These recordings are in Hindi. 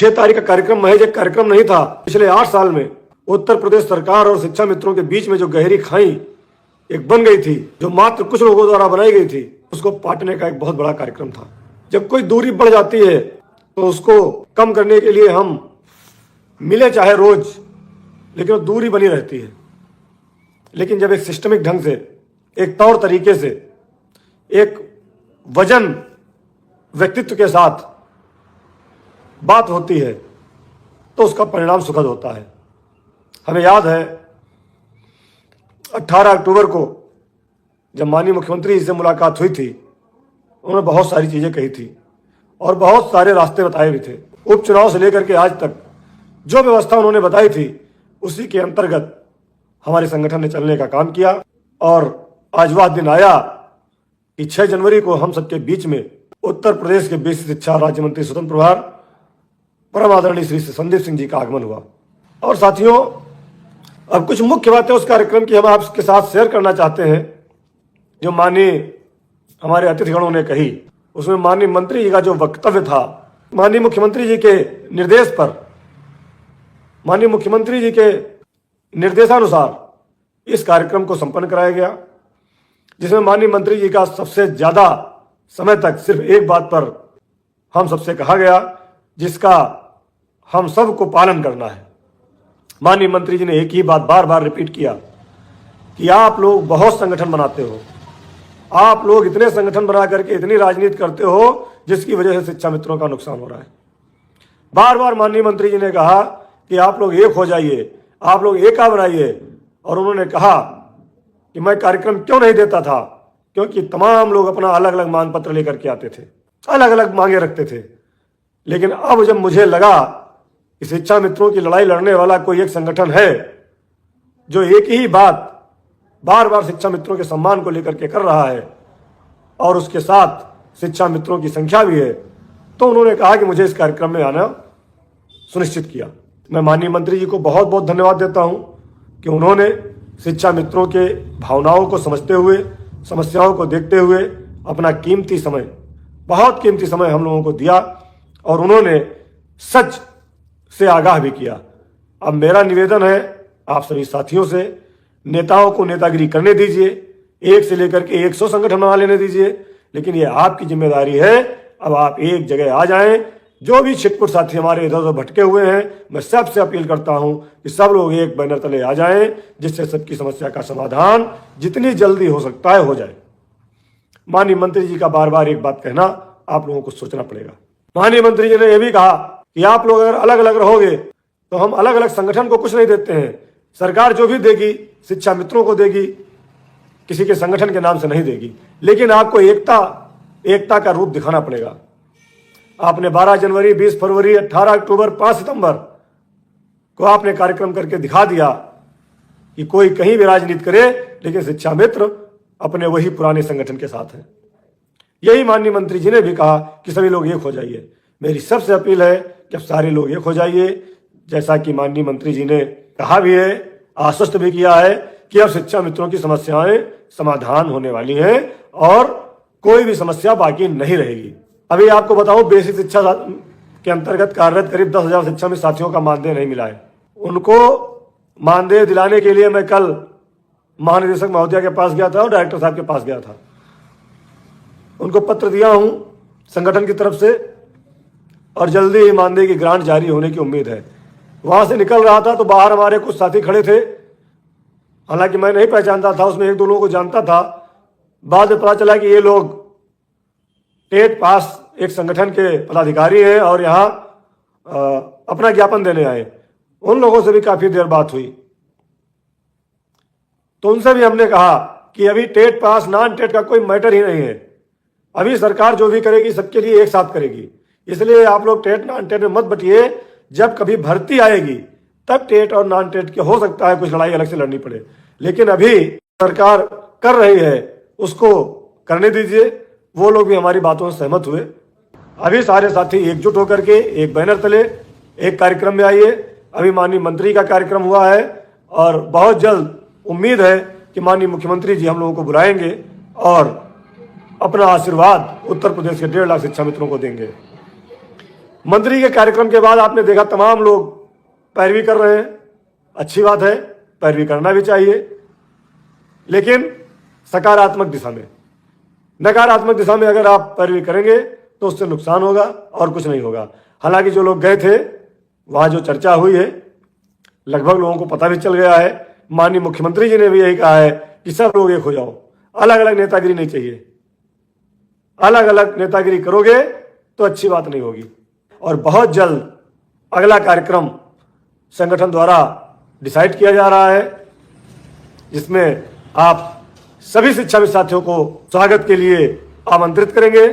6 तारीख का कार्यक्रम महज एक कार्यक्रम नहीं था। पिछले 8 साल में उत्तर प्रदेश सरकार और शिक्षा मित्रों के बीच में जो गहरी खाई एक बन गई थी, जो मात्र कुछ लोगों द्वारा बनाई गई थी, उसको पाटने का एक बहुत बड़ा कार्यक्रम था। जब कोई दूरी बढ़ जाती है तो उसको कम करने के लिए हम मिले चाहे रोज, लेकिन वो दूरी बनी रहती है। लेकिन जब एक सिस्टमिक ढंग से, एक तौर तरीके से, एक वजन व्यक्तित्व के साथ बात होती है तो उसका परिणाम सुखद होता है। हमें याद है 18 अक्टूबर को जब माननीय मुख्यमंत्री जी से मुलाकात हुई थी, उन्होंने बहुत सारी चीजें कही थी और बहुत सारे रास्ते बताए भी थे। उपचुनाव से लेकर के आज तक जो व्यवस्था उन्होंने बताई थी, उसी के अंतर्गत हमारे संगठन ने चलने का काम किया और आज वह दिन आया कि 6 जनवरी को हम सबके बीच में उत्तर प्रदेश के बेसिक शिक्षा राज्य मंत्री स्वतंत्र प्रभार परम आदरणीय श्री संदीप सिंह जी का आगमन हुआ। और साथियों, अब कुछ मुख्य बातें उस कार्यक्रम की हम आपके साथ शेयर करना चाहते हैं जो माननीय हमारे अतिथिगणों ने कही। उसमें माननीय मंत्री जी का जो वक्तव्य था, माननीय मुख्यमंत्री जी के निर्देश पर, माननीय मुख्यमंत्री जी के निर्देशानुसार इस कार्यक्रम को संपन्न कराया गया, जिसमें माननीय मंत्री जी का सबसे ज्यादा समय तक सिर्फ एक बात पर हम सबसे कहा गया, जिसका हम सबको पालन करना है। माननीय मंत्री जी ने एक ही बात बार बार रिपीट किया कि आप लोग बहुत संगठन बनाते हो, आप लोग इतने संगठन बना करके इतनी राजनीति करते हो जिसकी वजह से शिक्षा मित्रों का नुकसान हो रहा है। बार बार माननीय मंत्री जी ने कहा कि आप लोग एक हो जाइए, आप लोग एका बनाइए। और उन्होंने कहा कि मैं कार्यक्रम क्यों नहीं देता था, क्योंकि तमाम लोग अपना अलग अलग मांग पत्र लेकर के आते थे, अलग अलग मांगे रखते थे। लेकिन अब जब मुझे लगा कि शिक्षा मित्रों की लड़ाई लड़ने वाला कोई एक संगठन है जो एक ही बात बार बार शिक्षा मित्रों के सम्मान को लेकर के कर रहा है और उसके साथ शिक्षा मित्रों की संख्या भी है, तो उन्होंने कहा कि मुझे इस कार्यक्रम में आना सुनिश्चित किया। मैं माननीय मंत्री जी को बहुत बहुत धन्यवाद देता हूं कि उन्होंने शिक्षा मित्रों के भावनाओं को समझते हुए, समस्याओं को देखते हुए अपना कीमती समय, बहुत कीमती समय हम लोगों को दिया और उन्होंने सच से आगाह भी किया। अब मेरा निवेदन है आप सभी साथियों से, नेताओं को नेतागिरी करने दीजिए, 1 से लेकर के 100 संगठन बना लेने दीजिए, लेकिन ये आपकी जिम्मेदारी है। अब आप एक जगह आ जाएं। जो भी छिटपुट साथी हमारे इधर उधर भटके हुए हैं, मैं सबसे अपील करता हूं कि सब लोग एक बैनर तले आ जाएं, जिससे सबकी समस्या का समाधान जितनी जल्दी हो सकता है हो जाए। माननीय मंत्री जी का बार बार एक बात कहना आप लोगों को सोचना पड़ेगा। माननीय मंत्री जी ने यह भी कहा कि आप लोग अगर अलग अलग रहोगे तो हम अलग अलग संगठन को कुछ नहीं देते हैं, सरकार जो भी देगी शिक्षा मित्रों को देगी, किसी के संगठन के नाम से नहीं देगी। लेकिन आपको एकता का रूप दिखाना पड़ेगा। आपने 12 जनवरी, 20 फरवरी, 18 अक्टूबर, 5 सितंबर को आपने कार्यक्रम करके दिखा दिया कि कोई कहीं भी राजनीति करे, लेकिन शिक्षा मित्र अपने वही पुराने संगठन के साथ हैं। यही माननीय मंत्री जी ने भी कहा कि सभी लोग एक हो जाइए। मेरी सबसे अपील है कि अब सारे लोग एक हो जाइए, जैसा कि माननीय मंत्री जी ने कहा भी है, आश्वस्त भी किया है कि अब शिक्षा मित्रों की समस्याएं समाधान होने वाली हैं और कोई भी समस्या बाकी नहीं रहेगी। अभी आपको बताऊं, बेसिक शिक्षा के अंतर्गत कार्यरत करीब 10,000 शिक्षा में साथियों का मानदेय नहीं मिला है। उनको मानदेय दिलाने के लिए मैं कल महानिदेशक महोदया के पास गया था और डायरेक्टर साहब के पास गया था। उनको पत्र दिया हूं संगठन की तरफ से और जल्दी ही मानदेय की ग्रांट जारी होने की उम्मीद है। वहां से निकल रहा था तो बाहर हमारे कुछ साथी खड़े थे, हालांकि मैं नहीं पहचानता था, उसमें 1-2 लोगों को जानता था। बाद में पता चला कि ये लोग टेट पास एक संगठन के पदाधिकारी हैं और यहाँ अपना ज्ञापन देने आए। उन लोगों से भी काफी देर बात हुई, तो उनसे भी हमने कहा कि अभी टेट पास नॉन टेट का कोई मैटर ही नहीं है। अभी सरकार जो भी करेगी सबके लिए एक साथ करेगी, इसलिए आप लोग टेट नॉन टेट में मत बटिए। जब कभी भर्ती आएगी तब टेट और नॉन टेट के हो सकता है कुछ लड़ाई अलग से लड़नी पड़े, लेकिन अभी सरकार कर रही है उसको करने दीजिए। वो लोग भी हमारी बातों से सहमत हुए। अभी सारे साथी एकजुट होकर के एक बैनर तले एक कार्यक्रम में आइए। अभी माननीय मंत्री का कार्यक्रम हुआ है और बहुत जल्द उम्मीद है कि माननीय मुख्यमंत्री जी हम लोगों को बुलाएंगे और अपना आशीर्वाद उत्तर प्रदेश के 1.5 लाख शिक्षा मित्रों को देंगे। मंत्री के कार्यक्रम के बाद आपने देखा तमाम लोग पैरवी कर रहे हैं। अच्छी बात है, पैरवी करना भी चाहिए, लेकिन सकारात्मक दिशा में। नकारात्मक दिशा में अगर आप पैरवी करेंगे तो उससे नुकसान होगा और कुछ नहीं होगा। हालांकि जो लोग गए थे वहां जो चर्चा हुई है, लगभग लोगों को पता भी चल गया है। माननीय मुख्यमंत्री जी ने भी यही कहा है कि सब लोग एक हो जाओ, अलग अलग नेतागिरी नहीं चाहिए। अलग अलग नेतागिरी करोगे तो अच्छी बात नहीं होगी। और बहुत जल्द अगला कार्यक्रम संगठन द्वारा डिसाइड किया जा रहा है, जिसमें आप सभी शिक्षाविद साथियों को स्वागत के लिए आमंत्रित करेंगे।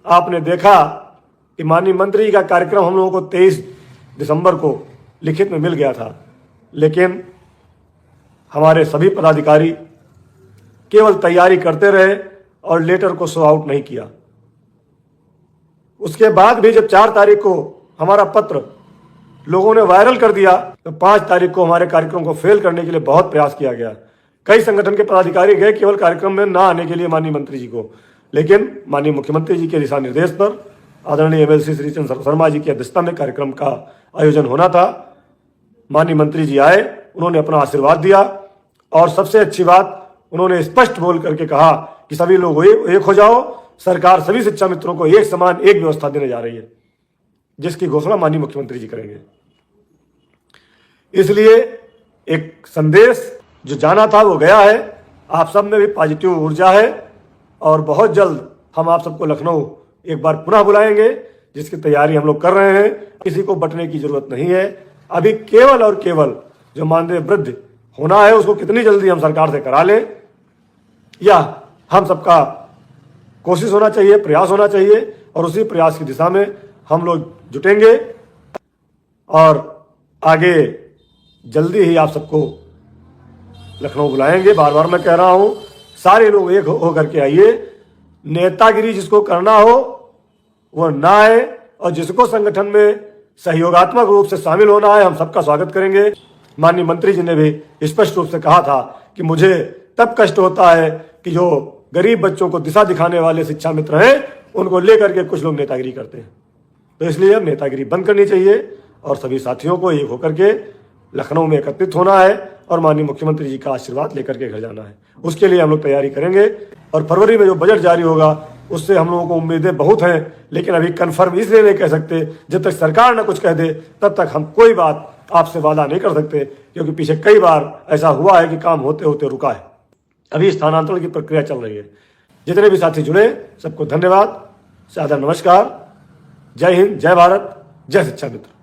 आपने देखा कि माननीय मंत्री का कार्यक्रम हम लोगों को 23 दिसंबर को लिखित में मिल गया था, लेकिन हमारे सभी पदाधिकारी केवल तैयारी करते रहे और लेटर को शो आउट नहीं किया। उसके बाद भी जब 4 तारीख को हमारा पत्र लोगों ने वायरल कर दिया तो 5 तारीख को हमारे कार्यक्रम को फेल करने के लिए बहुत प्रयास किया गया। कई संगठन के पदाधिकारी गए केवल कार्यक्रम में ना आने के लिए माननीय मंत्री जी को, लेकिन माननीय मुख्यमंत्री जी के दिशा निर्देश पर आदरणीय एमएलसी श्री चंद्र शर्मा जी की अध्यक्षता में कार्यक्रम का आयोजन होना था। माननीय मंत्री जी आए, उन्होंने अपना आशीर्वाद दिया और सबसे अच्छी बात उन्होंने स्पष्ट बोल करके कहा कि सभी लोग एक हो जाओ, सरकार सभी शिक्षा मित्रों को एक समान एक व्यवस्था देने जा रही है, जिसकी घोषणा माननीय मुख्यमंत्री जी करेंगे। इसलिए एक संदेश जो जाना था वो गया है। आप सब में भी पॉजिटिव ऊर्जा है और बहुत जल्द हम आप सबको लखनऊ एक बार पुनः बुलाएंगे, जिसकी तैयारी हम लोग कर रहे हैं। किसी को बटने की जरूरत नहीं है। अभी केवल और केवल जो मानदेय वृद्धि होना है उसको कितनी जल्दी हम सरकार से करा लें, यह हम सबका कोशिश होना चाहिए, प्रयास होना चाहिए, और उसी प्रयास की दिशा में हम लोग जुटेंगे और आगे जल्दी ही आप सबको लखनऊ बुलाएंगे। बार बार मैं कह रहा हूं, सारे लोग एक हो करके आइए। नेतागिरी जिसको करना हो वो ना आए, और जिसको संगठन में सहयोगात्मक रूप से शामिल होना है हम सबका स्वागत करेंगे। माननीय मंत्री जी ने भी स्पष्ट रूप से कहा था कि मुझे तब कष्ट होता है कि जो गरीब बच्चों को दिशा दिखाने वाले शिक्षा मित्र हैं उनको लेकर के कुछ लोग नेतागिरी करते हैं। तो इसलिए अब नेतागिरी बंद करनी चाहिए और सभी साथियों को एक होकर के लखनऊ में एकत्रित होना है और माननीय मुख्यमंत्री जी का आशीर्वाद लेकर के घर जाना है। उसके लिए हम लोग तैयारी करेंगे और फरवरी में जो बजट जारी होगा उससे हम लोगों को उम्मीदें बहुत हैं, लेकिन अभी कंफर्म इसलिए नहीं कह सकते। जब तक सरकार ना कुछ कह दे तब तक हम कोई बात आपसे वादा नहीं कर सकते, क्योंकि पीछे कई बार ऐसा हुआ है कि काम होते होते रुका है। अभी स्थानांतरण की प्रक्रिया चल रही है। जितने भी साथी जुड़े सबको धन्यवाद, सादर नमस्कार। जय हिंद, जय भारत, जय शिक्षा मित्र।